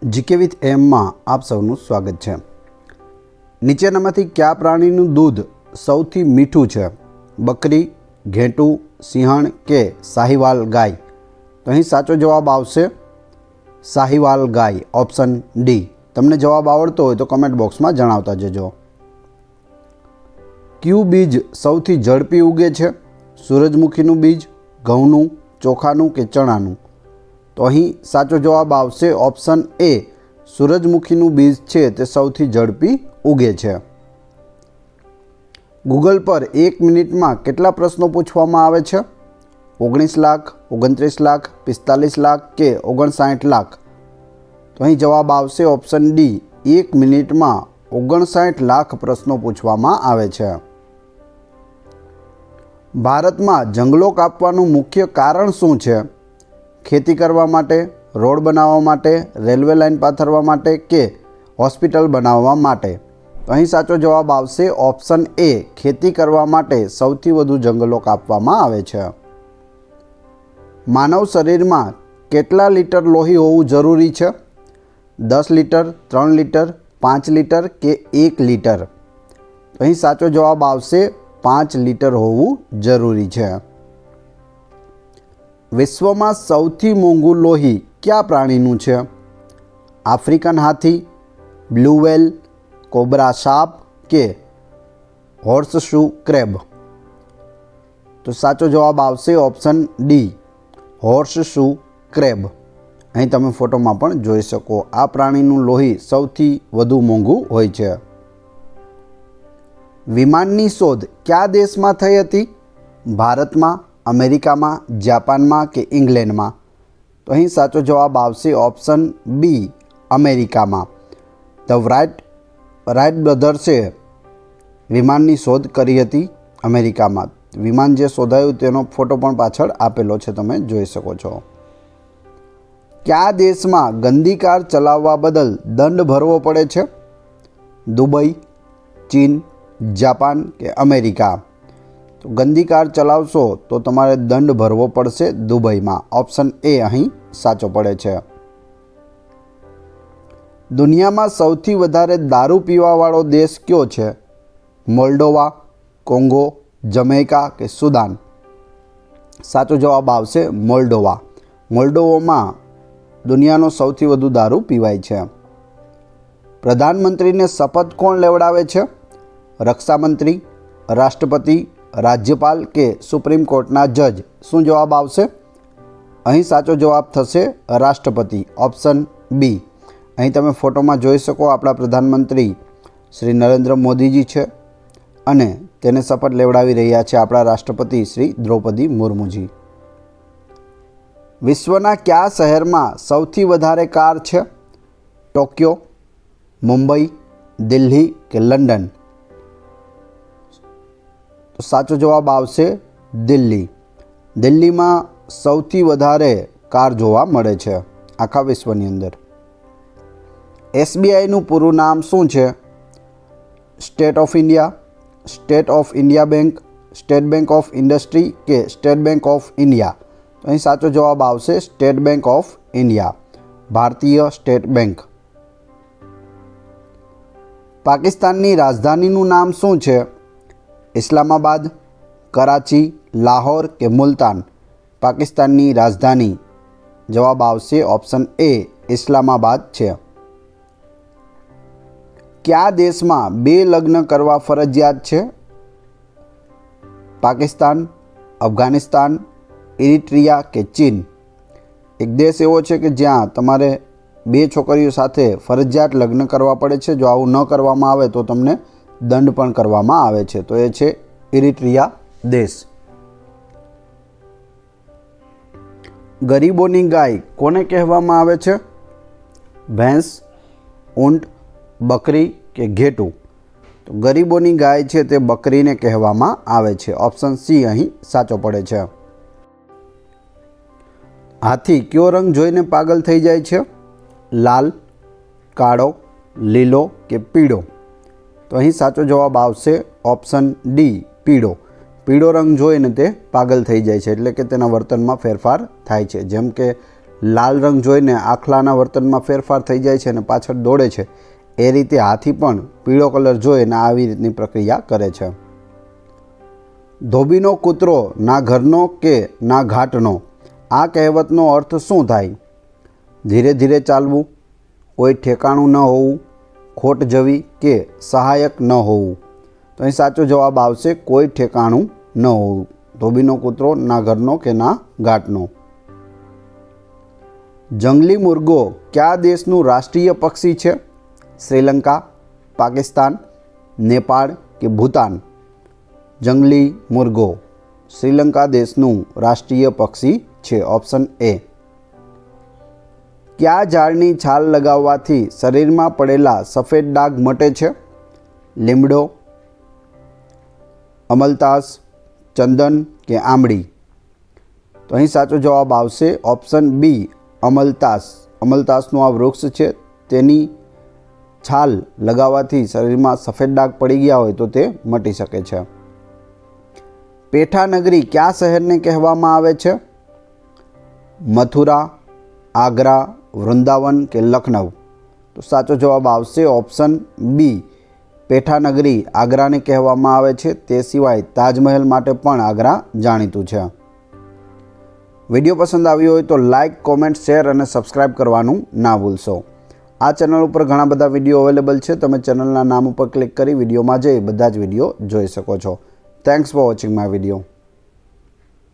GK with એમમાં આપ સૌનું સ્વાગત છે। નીચેનામાંથી કયા પ્રાણીનું દૂધ સૌથી મીઠું છે? બકરી, ઘેટું, સિંહણ કે સાહીવાલ ગાય? તો અહીં સાચો જવાબ આવશે સાહીવાલ ગાય, ઓપ્શન ડી। તમને જવાબ આવડતો હોય તો કમેન્ટ બોક્સમાં જણાવતા જજો। કયું બીજ સૌથી ઝડપી ઉગે છે? સૂરજમુખીનું બીજ, ઘઉંનું, ચોખાનું કે ચણાનું? તો અહીં સાચો જવાબ આવશે ઓપ્શન એ, સૂરજમુખીનું બીજ છે તે સૌથી ઝડપી ઉગે છે। ગૂગલ પર 1 મિનિટમાં કેટલા પ્રશ્નો પૂછવામાં આવે છે? 19 લાખ, 29 લાખ, 45 લાખ કે 59 લાખ? તો અહીં જવાબ આવશે ઓપ્શન ડી, 1 મિનિટમાં 59 લાખ પ્રશ્નો પૂછવામાં આવે છે। ભારતમાં જંગલો કાપવાનું મુખ્ય કારણ શું છે? ખેતી કરવા માટે, રોડ બનાવવા માટે, રેલવે લાઇન પાથરવા માટે કે હોસ્પિટલ બનાવવા માટે? તો અહીં સાચો જવાબ આવશે ઓપ્શન એ, ખેતી કરવા માટે સૌથી વધુ જંગલો કાપવામાં આવે છે। માનવ શરીરમાં કેટલા લીટર લોહી હોવું જરૂરી છે? 10 લીટર, 3 લીટર, 5 લીટર કે 1 લીટર? તો અહીં સાચો જવાબ આવશે 5 લીટર હોવું જરૂરી છે। વિશ્વમાં સૌથી મોંઘું લોહી કયા પ્રાણીનું છે? આફ્રિકન હાથી, બ્લુ વ્હેલ, કોબ્રા સાપ કે હોર્સશુ ક્રેબ? તો સાચો જવાબ આવશે ઓપ્શન ડી, હોર્સશુ ક્રેબ। અહીં તમે ફોટોમાં પણ જોઈ શકો, આ પ્રાણીનું લોહી સૌથી વધુ મોંઘું હોય છે। વિમાનની શોધ કયા દેશમાં થઈ હતી? ભારતમાં, અમેરિકામાં, જાપાનમાં કે ઇંગ્લેન્ડમાં? તો અહીં સાચો જવાબ આવશે ઓપ્શન બી, અમેરિકામાં। ધ રાઇટ બ્રધર્સે વિમાનની શોધ કરી હતી અમેરિકામાં। વિમાન જે શોધાયું તેનો ફોટો પણ પાછળ આપેલો છે, તમે જોઈ શકો છો। કયા દેશમાં ગંદી કાર ચલાવવા બદલ દંડ ભરવો પડે છે? દુબઈ, ચીન, જાપાન કે અમેરિકા? તો ગંદી કાર ચલાવશો તો તમારે દંડ ભરવો પડશે દુબઈમાં, ઓપ્શન એ અહીં સાચો પડે છે। દુનિયામાં સૌથી વધારે દારૂ પીવાવાળો દેશ કયો છે? મોલ્ડોવા, કોંગો, જમૈકા કે સુદાન? સાચો જવાબ આવશે મોલ્ડોવા। મોલ્ડોવામાં દુનિયાનો સૌથી વધુ દારૂ પીવાય છે। પ્રધાનમંત્રીને શપથ કોણ લેવડાવે છે? રક્ષામંત્રી, રાષ્ટ્રપતિ, રાજ્યપાલ કે સુપ્રીમ કોર્ટના જજ? શું જવાબ આવશે? અહીં સાચો જવાબ થશે રાષ્ટ્રપતિ, ઓપ્શન બી। અહીં તમે ફોટોમાં જોઈ શકો, આપણા પ્રધાનમંત્રી શ્રી નરેન્દ્ર મોદીજી છે અને તેને શપથ લેવડાવી રહ્યા છે આપણા રાષ્ટ્રપતિ શ્રી દ્રૌપદી મુર્મુજી। વિશ્વના કયા શહેરમાં સૌથી વધારે કાર છે? ટોક્યો, મુંબઈ, દિલ્હી કે લંડન? તો સાચો જવાબ આવશે દિલ્હી। દિલ્હીમાં સૌથી વધારે કાર જોવા મળે છે આખા વિશ્વની અંદર। એસબીઆઈનું પૂરું નામ શું છે? State of India, state of India bank, state bank of industry કે સ્ટેટ બેંક ઓફ ઇન્ડિયા? તો અહીં સાચો જવાબ આવશે સ્ટેટ બેંક ઓફ ઇન્ડિયા, ભારતીય સ્ટેટ બેંક। પાકિસ્તાનની રાજધાનીનું નામ શું છે? ઇસ્લામાબાદ, કરાચી, લાહોર કે મુલ્તાન? પાકિસ્તાનની રાજધાની જવાબ આવશે ઓપ્શન એ, ઇસ્લામાબાદ છે। કયા દેશમાં 2 લગ્ન કરવા ફરજિયાત છે? પાકિસ્તાન, અફઘાનિસ્તાન, ઇરિટ્રિયા કે ચીન? એક દેશ એવો છે કે જ્યાં તમારે 2 છોકરીઓ સાથે ફરજિયાત લગ્ન કરવા પડે છે। જો આવું ન કરવામાં આવે તો તમને દંડ પણ કરવામાં આવે છે, તો એ છે ઇરિટ્રિયા દેશ। ગરીબોની ગાય કોને કહેવામાં આવે છે? ભેંસ, ઊંટ, બકરી કે ઘેટું? તો ગરીબોની ગાય છે તે બકરીને કહેવામાં આવે છે, ઓપ્શન સી અહીં સાચો પડે છે। હાથી કયો રંગ જોઈને પાગલ થઈ જાય છે? લાલ, કાળો, લીલો કે પીળો? તો અહીં સાચો જવાબ આવશે ઓપ્શન ડી, પીળો। પીળો રંગ જોઈને તે પાગલ થઈ જાય છે, એટલે કે તેના વર્તનમાં ફેરફાર થાય છે। જેમ કે લાલ રંગ જોઈને આખલાના વર્તનમાં ફેરફાર થઈ જાય છે અને પાછળ દોડે છે, એ રીતે હાથી પણ પીળો કલર જોઈને આવી રીતની પ્રક્રિયા કરે છે. ધોબીનો કૂતરો ના ઘરનો કે ના ઘાટનો, આ કહેવતનો અર્થ શું થાય? ધીરે ધીરે ચાલવું, કોઈ ઠેકાણું ન હોવું, ખોટ જવી કે સહાયક ન હોવું. તો અહીં સાચો જવાબ આવશે કોઈ ઠેકાણું ન હોવું. ધોબીનો કૂતરો ના ઘરનો કે ના ઘાટનો. જંગલી મુર્ગો કયા દેશનું રાષ્ટ્રીય પક્ષી છે? શ્રીલંકા, પાકિસ્તાન, નેપાળ કે ભૂતાન? જંગલી મુર્ગો શ્રીલંકા દેશનું રાષ્ટ્રીય પક્ષી છે. Option A. કયા ઝાડની છાલ લગાવવાથી શરીરમાં પડેલા સફેદ ડાઘ મટે છે? લીમડો, અમલતાસ, ચંદન કે આંબળી? તો અહીં સાચો જવાબ આવશે ઓપ્શન બી, અમલતાસ. અમલતાસનું આ વૃક્ષ છે, તેની છાલ લગાવવાથી શરીરમાં સફેદ ડાઘ પડી ગયા હોય તો તે મટી શકે છે. પેઠા નગરી કયા શહેરને કહેવામાં આવે છે? મથુરા, આગ્રા, વૃંદાવન કે લખનઉ? તો સાચો જવાબ આવશે ઓપ્શન બી, પેઠા નગરી આગ્રાને કહેવામાં આવે છે. તે સિવાય તાજમહેલ માટે પણ આગ્રા જાણીતું છે. વિડીયો પસંદ આવ્યો હોય તો લાઇક, કોમેન્ટ, શેર અને સબસ્ક્રાઈબ કરવાનું ના ભૂલશો. આ ચેનલ ઉપર ઘણા બધા વિડીયો અવેલેબલ છે. તમે ચેનલના નામ ઉપર ક્લિક કરી વિડીયોમાં જઈ બધા જ વિડીયો જોઈ શકો છો. Thanks for watching my video.